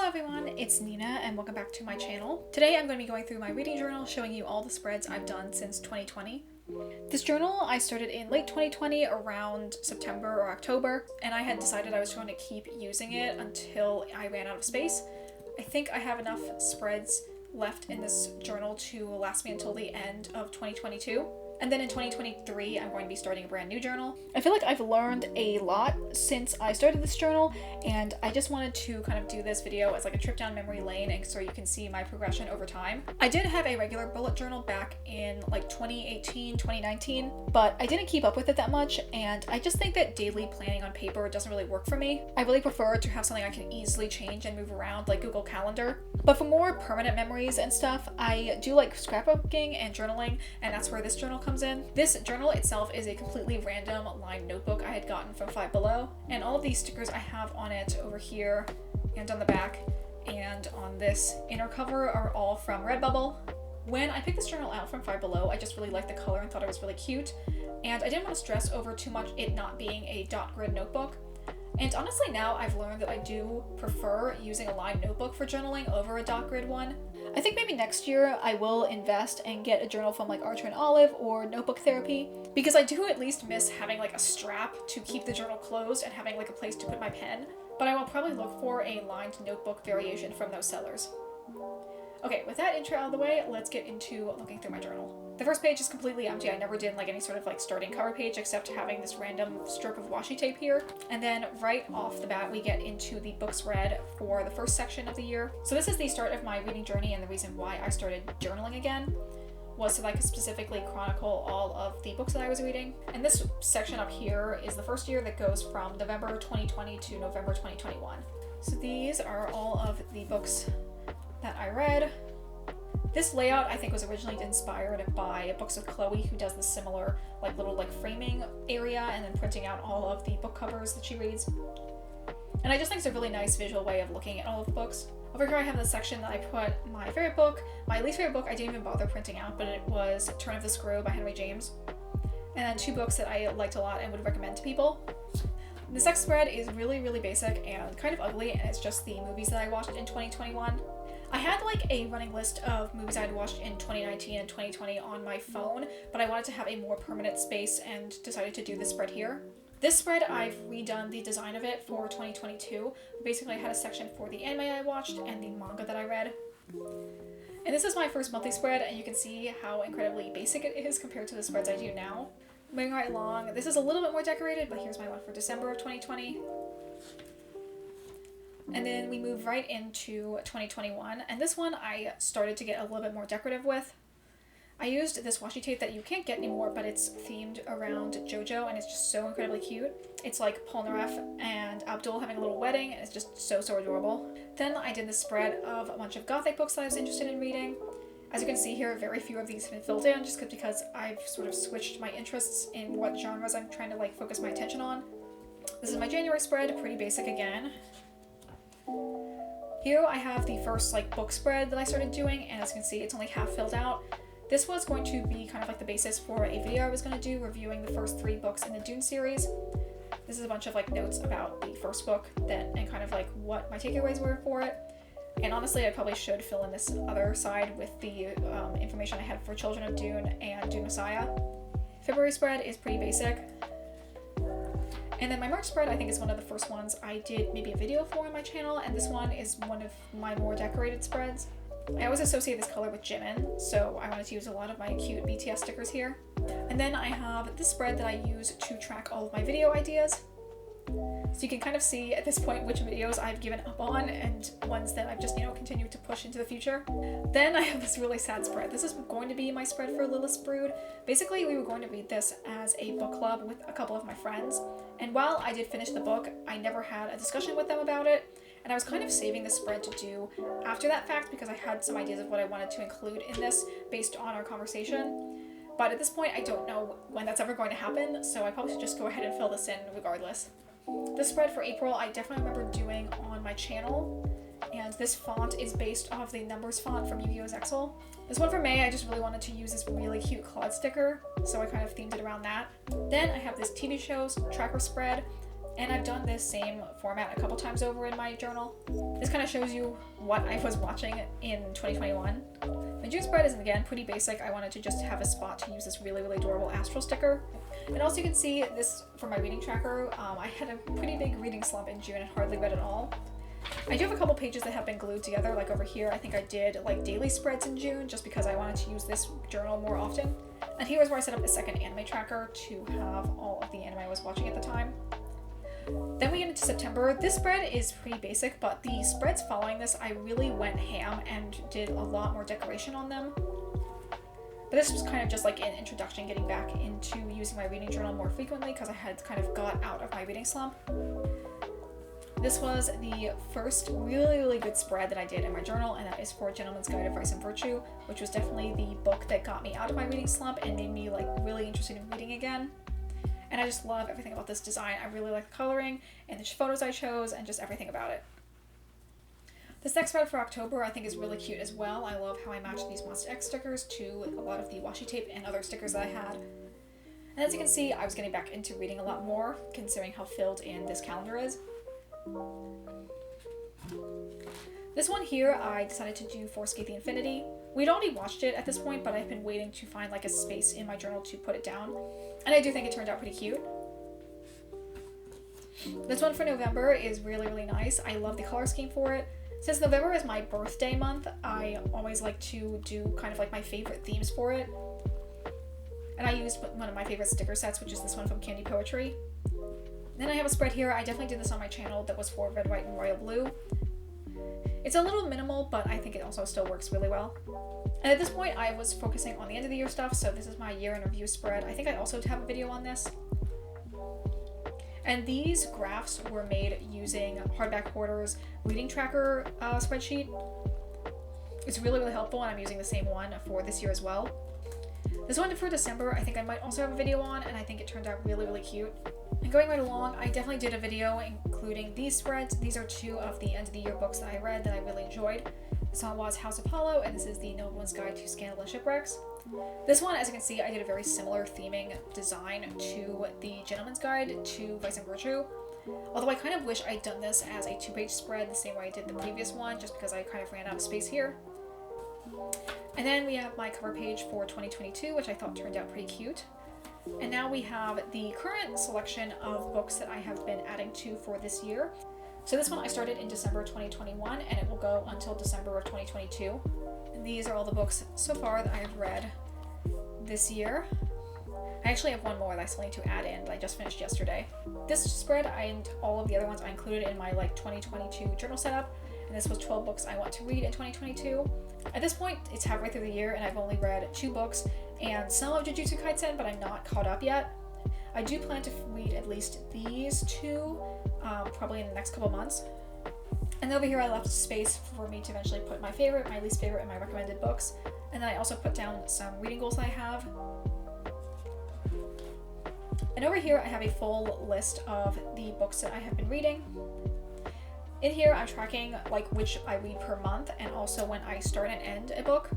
Hello everyone, it's Nina and welcome back to my channel. Today I'm going to be going through my reading journal showing you all the spreads I've done since 2020. This journal I started in late 2020 around September or October, and I had decided I was going to keep using it until I ran out of space. I think I have enough spreads left in this journal to last me until the end of 2022. And then in 2023, I'm going to be starting a brand new journal. I feel like I've learned a lot since I started this journal, and I just wanted to kind of do this video as like a trip down memory lane and so you can see my progression over time. I did have a regular bullet journal back in like 2018, 2019, but I didn't keep up with it that much, and I just think that daily planning on paper doesn't really work for me. I really prefer to have something I can easily change and move around like Google Calendar. But for more permanent memories and stuff, I do like scrapbooking and journaling, and that's where this journal comes in. This journal itself is a completely random lined notebook I had gotten from Five Below, and all of these stickers I have on it over here and on the back and on this inner cover are all from Redbubble. When I picked this journal out from Five Below, I just really liked the color and thought it was really cute, and I didn't want to stress over too much it not being a dot grid notebook. And honestly now I've learned that I do prefer using a lined notebook for journaling over a dot grid one. I think maybe next year I will invest and get a journal from like Archer and Olive or Notebook Therapy, because I do at least miss having like a strap to keep the journal closed and having like a place to put my pen, but I will probably look for a lined notebook variation from those sellers. Okay, with that intro out of the way, let's get into looking through my journal. The first page is completely empty. I never did like any sort of like starting cover page except having this random strip of washi tape here. And then right off the bat, we get into the books read for the first section of the year. So this is the start of my reading journey, and the reason why I started journaling again was so that I could specifically chronicle all of the books that I was reading. And this section up here is the first year that goes from November 2020 to November 2021. So these are all of the books that I read. This layout I think was originally inspired by Books with Chloe, who does this similar like little like framing area and then printing out all of the book covers that she reads. And I just think it's a really nice visual way of looking at all of the books. Over here I have the section that I put my favorite book. My least favorite book I didn't even bother printing out, but it was Turn of the Screw by Henry James. And then two books that I liked a lot and would recommend to people. This next spread is really basic and kind of ugly, and it's just the movies that I watched in 2021. I had like a running list of movies I'd watched in 2019 and 2020 on my phone, but I wanted to have a more permanent space and decided to do this spread here. This spread, I've redone the design of it for 2022. Basically, I had a section for the anime I watched and the manga that I read. And this is my first monthly spread, and you can see how incredibly basic it is compared to the spreads I do now. Moving right along, this is a little bit more decorated, but here's my one for December of 2020. And then we move right into 2021, and this one I started to get a little bit more decorative with. I used this washi tape that you can't get anymore, but it's themed around JoJo, and it's just so incredibly cute. It's like Polnareff and Abdul having a little wedding, and it's just so adorable. Then I did this spread of a bunch of gothic books that I was interested in reading. As you can see here, very few of these have been filled in, just because I've sort of switched my interests in what genres I'm trying to like focus my attention on. This is my January spread, pretty basic again. Here I have the first like book spread that I started doing, and as you can see, it's only half filled out. This was going to be kind of like the basis for a video I was going to do reviewing the first 3 books in the Dune series. This is a bunch of like notes about the first book and kind of like what my takeaways were for it. And honestly, I probably should fill in this other side with the information I had for Children of Dune and Dune Messiah. February spread is pretty basic. And then my March spread I think is one of the first ones I did maybe a video for on my channel, and this one is one of my more decorated spreads. I always associate this color with Jimin, so I wanted to use a lot of my cute BTS stickers here. And then I have this spread that I use to track all of my video ideas. So you can kind of see at this point which videos I've given up on and ones that I've just, continued to push into the future. Then I have this really sad spread. This is going to be my spread for Lilith's Brood. Basically, we were going to read this as a book club with a couple of my friends. And while I did finish the book, I never had a discussion with them about it. And I was kind of saving this spread to do after that fact because I had some ideas of what I wanted to include in this based on our conversation. But at this point, I don't know when that's ever going to happen, so I probably should just go ahead and fill this in regardless. This spread for April, I definitely remember doing on my channel, and this font is based off the Numbers font from Yu-Gi-Oh! Zexal. This one for May, I just really wanted to use this really cute Claude sticker, so I kind of themed it around that. Then I have this TV shows tracker spread, And I've done this same format a couple times over in my journal. This kind of shows you what I was watching in 2021. My June spread is, again, pretty basic. I wanted to just have a spot to use this really, really adorable Astral sticker. And also you can see this for my reading tracker. I had a pretty big reading slump in June and hardly read at all. I do have a couple pages that have been glued together, like over here. I think I did like daily spreads in June just because I wanted to use this journal more often. And here is where I set up a second anime tracker to have all of the anime I was watching at the time. Then we get into September. This spread is pretty basic, but the spreads following this, I really went ham and did a lot more decoration on them. But this was kind of just like an introduction, getting back into using my reading journal more frequently because I had kind of got out of my reading slump. This was the first really, really good spread that I did in my journal, and that is for Gentleman's Guide to Vice and Virtue, which was definitely the book that got me out of my reading slump and made me like really interested in reading again. And I just love everything about this design. I really like the coloring and the photos I chose and just everything about it. This next spread for October I think is really cute as well. I love how I matched these Monster X stickers to a lot of the washi tape and other stickers that I had. And as you can see, I was getting back into reading a lot more, considering how filled in this calendar is. This one here, I decided to do for Skate the Infinity. We'd already watched it at this point, but I've been waiting to find like a space in my journal to put it down. And I do think it turned out pretty cute. This one for November is really, really nice. I love the color scheme for it. Since November is my birthday month, I always like to do kind of like my favorite themes for it. And I used one of my favorite sticker sets, which is this one from Candy Poetry. Then I have a spread here. I definitely did this on my channel that was for Red, White, and Royal Blue. It's a little minimal, but I think it also still works really well. And at this point, I was focusing on the end of the year stuff, so this is my year in review spread. I think I also have a video on this. And these graphs were made using Hardback Hoarder's reading tracker spreadsheet. It's really, really helpful, and I'm using the same one for this year as well. This one for December, I think I might also have a video on, and I think it turned out really, really cute. And going right along, I definitely did a video including these spreads. These are two of the end of the year books that I read that I really enjoyed. This one was House Apollo, and this is the Nobleman's Guide to Scandal and Shipwrecks. This one, as you can see, I did a very similar theming design to the Gentleman's Guide to Vice and Virtue. Although I kind of wish I'd done this as a 2-page spread the same way I did the previous one, just because I kind of ran out of space here. And then we have my cover page for 2022, which I thought turned out pretty cute. And now we have the current selection of books that I have been adding to for this year. So this one I started in December 2021, and it will go until December of 2022. And these are all the books so far that I have read this year. I actually have one more that I still need to add in that I just finished yesterday. This spread and all of the other ones I included in my 2022 journal setup, and this was 12 books I want to read in 2022. At this point, it's halfway through the year, and I've only read 2 books and some of Jujutsu Kaisen, but I'm not caught up yet. I do plan to read at least these 2, probably in the next couple months. And over here I left space for me to eventually put my favorite, my least favorite, and my recommended books. And then I also put down some reading goals I have. And over here I have a full list of the books that I have been reading. In here I'm tracking which I read per month and also when I start and end a book.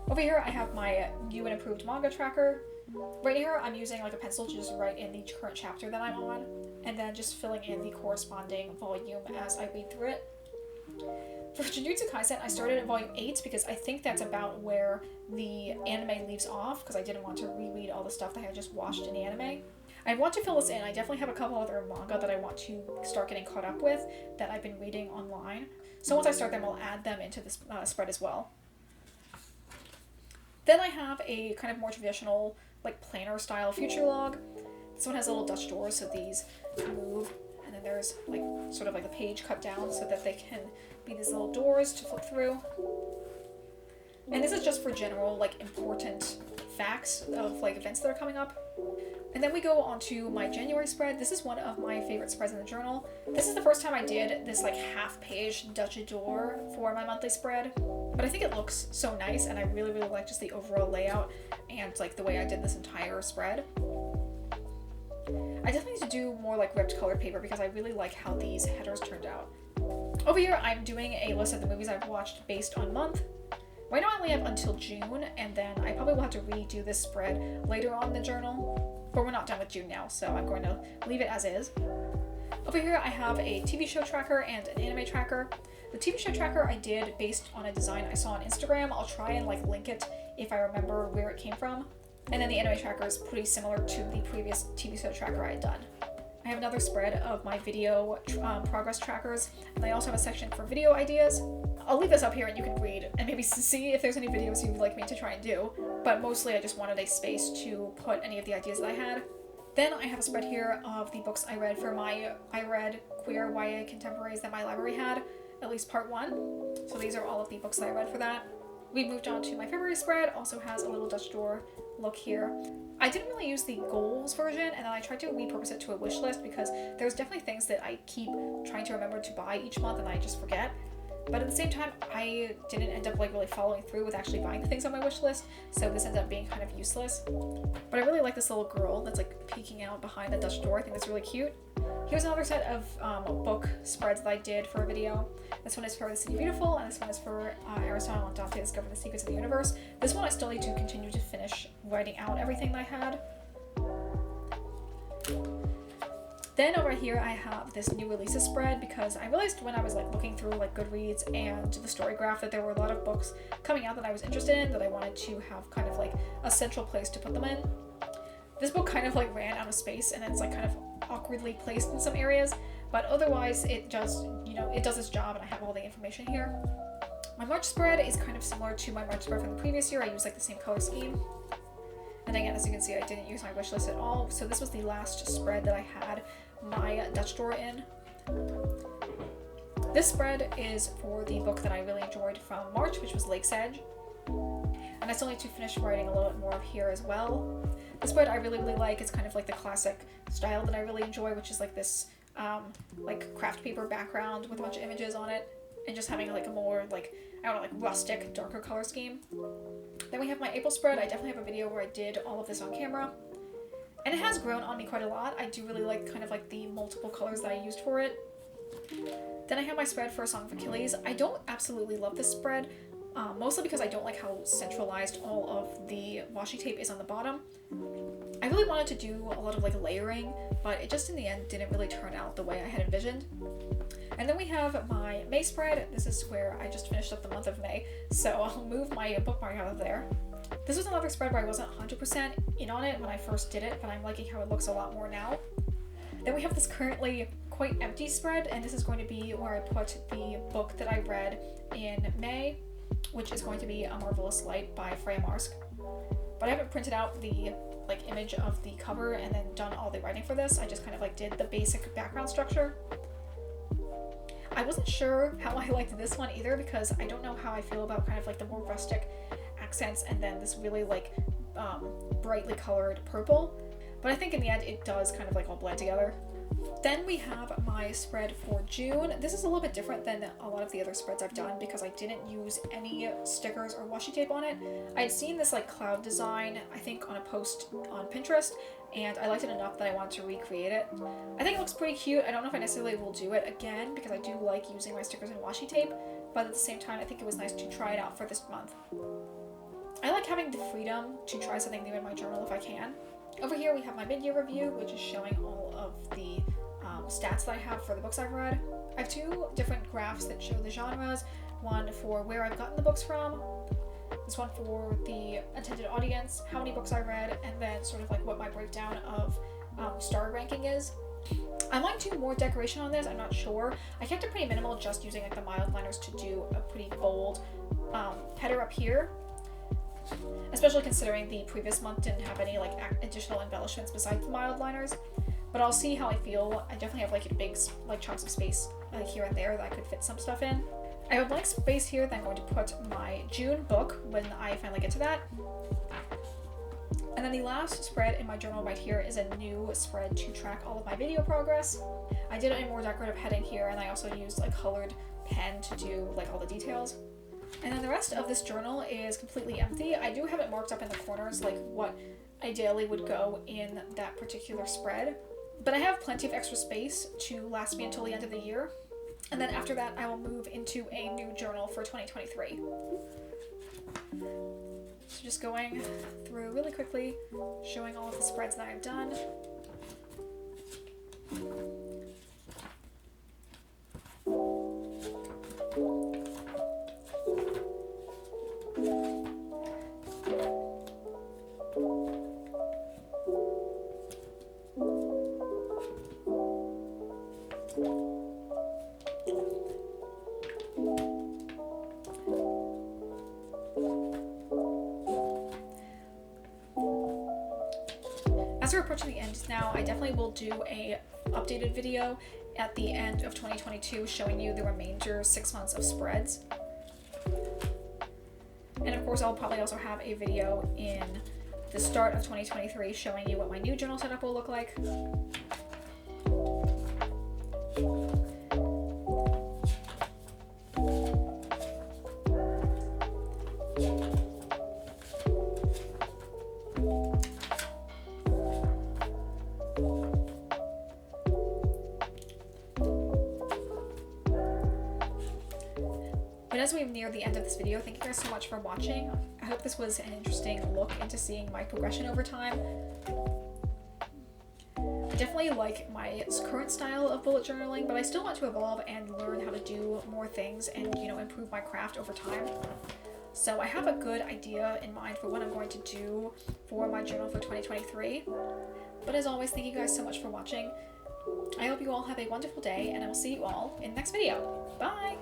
Over here I have my new and improved manga tracker. Right here I'm using a pencil to just write in the current chapter that I'm on, and then just filling in the corresponding volume as I read through it. For Jujutsu Kaisen, I started at volume 8 because I think that's about where the anime leaves off, because I didn't want to reread all the stuff that I had just watched in the anime. I want to fill this in. I definitely have a couple other manga that I want to start getting caught up with that I've been reading online. So once I start them, I'll add them into this spread as well. Then I have a kind of more traditional, planner style future log. This one has little Dutch doors, so these move, and then there's sort of a page cut down so that they can be these little doors to flip through. And this is just for general, important facts of events that are coming up. And then we go on to my January spread. This is one of my favorite spreads in the journal. This is the first time I did this half-page Dutch door for my monthly spread. But I think it looks so nice, and I really, really like just the overall layout and the way I did this entire spread. I definitely need to do more ripped colored paper because I really like how these headers turned out. Over here, I'm doing a list of the movies I've watched based on month. Right now I only have until June, and then I probably will have to redo this spread later on in the journal. But we're not done with June now, so I'm going to leave it as is. Over here I have a TV show tracker and an anime tracker. The TV show tracker I did based on a design I saw on Instagram. I'll try and like link it if I remember where it came from. And then the anime tracker is pretty similar to the previous TV show tracker I had done. I have another spread of my video progress trackers, and I also have a section for video ideas. I'll leave this up here and you can read and maybe see if there's any videos you'd like me to try and do, but mostly I just wanted a space to put any of the ideas that I had. Then I have a spread here of the books I read for my I read queer YA contemporaries that my library had, at least part 1. So these are all of the books that I read for that. We moved on to my February spread, also has a little Dutch door look here. I didn't really use the goals version, and then I tried to repurpose it to a wish list because there's definitely things that I keep trying to remember to buy each month and I just forget. But at the same time, I didn't end up like really following through with actually buying the things on my wish list, so this ended up being kind of useless. But I really like this little girl that's like peeking out behind the Dutch door. I think that's really cute. Here's another set of book spreads that I did for a video. This one is for The City Beautiful, and this one is for Aristotle and Dante Discover the Secrets of the Universe. This one I still need to continue to finish writing out everything that I had. Then over here I have this new releases spread because I realized when I was like looking through like Goodreads and the story graph that there were a lot of books coming out that I was interested in that I wanted to have kind of like a central place to put them in. This book kind of like ran out of space and it's like kind of awkwardly placed in some areas, but otherwise it does, you know, it does its job and I have all the information here. My March spread is kind of similar to my March spread from the previous year. I used like the same color scheme. And again, as you can see, I didn't use my wish list at all. So this was the last spread that I had my Dutch door in. This spread is for the book that I really enjoyed from March, which was Lake's Edge. And I still need to finish writing a little bit more of here as well. The spread I really like. It's kind of like the classic style that I really enjoy, which is like this like craft paper background with a bunch of images on it, and just having like a more like, I don't know, like rustic, darker color scheme. Then we have my April spread. I definitely have a video where I did all of this on camera. And it has grown on me quite a lot. I do really like kind of like the multiple colors that I used for it. Then I have my spread for A Song of Achilles. I don't absolutely love this spread, mostly because I don't like how centralized all of the washi tape is on the bottom. I really wanted to do a lot of like layering, but it just in the end didn't really turn out the way I had envisioned. And then we have my May spread. This is where I just finished up the month of May, so I'll move my bookmark out of there. This was another spread where I wasn't 100% in on it when I first did it, but I'm liking how it looks a lot more now. Then we have this currently quite empty spread, and this is going to be where I put the book that I read in May, which is going to be A Marvelous Light by Freya Marske. But I haven't printed out the like image of the cover and then done all the writing for this. I just kind of like did the basic background structure. I wasn't sure how I liked this one either because I don't know how I feel about kind of like the more rustic accents and then this really like brightly colored purple. But I think in the end it does kind of like all blend together. Then we have my spread for June. This is a little bit different than a lot of the other spreads I've done because I didn't use any stickers or washi tape on it. I had seen this like cloud design, I think on a post on Pinterest, and I liked it enough that I wanted to recreate it. I think it looks pretty cute. I don't know if I necessarily will do it again because I do like using my stickers and washi tape, but at the same time I think it was nice to try it out for this month. I like having the freedom to try something new in my journal if I can. Over here we have my mid-year review, which is showing all of the stats that I have for the books I've read. I have two different graphs that show the genres, one for where I've gotten the books from, this one for the intended audience, how many books I read, and then sort of like what my breakdown of star ranking is. I might do more decoration on this, I'm not sure. I kept it pretty minimal, just using like the mild liners to do a pretty bold header up here. Especially considering the previous month didn't have any like additional embellishments besides the mild liners. But I'll see how I feel. I definitely have like big like chunks of space like here and there that I could fit some stuff in. I have a blank space here that I'm going to put my June book when I finally get to that. And then the last spread in my journal right here is a new spread to track all of my video progress. I did a more decorative heading here, and I also used a colored pen to do like all the details. And then the rest of this journal is completely empty. I do have it marked up in the corners, like what ideally would go in that particular spread. But I have plenty of extra space to last me until the end of the year. And then after that, I will move into a new journal for 2023. So just going through really quickly, showing all of the spreads that I've done. As we're approaching the end now, I definitely will do a updated video at the end of 2022 showing you the remainder 6 months of spreads. And of course, I'll probably also have a video in the start of 2023 showing you what my new journal setup will look like. But as we near the end of this video, thank you guys so much for watching. I hope this was an interesting look into seeing my progression over time. I definitely like my current style of bullet journaling, but I still want to evolve and learn how to do more things and, you know, improve my craft over time. So I have a good idea in mind for what I'm going to do for my journal for 2023. But as always, thank you guys so much for watching. I hope you all have a wonderful day, and I will see you all in the next video. Bye!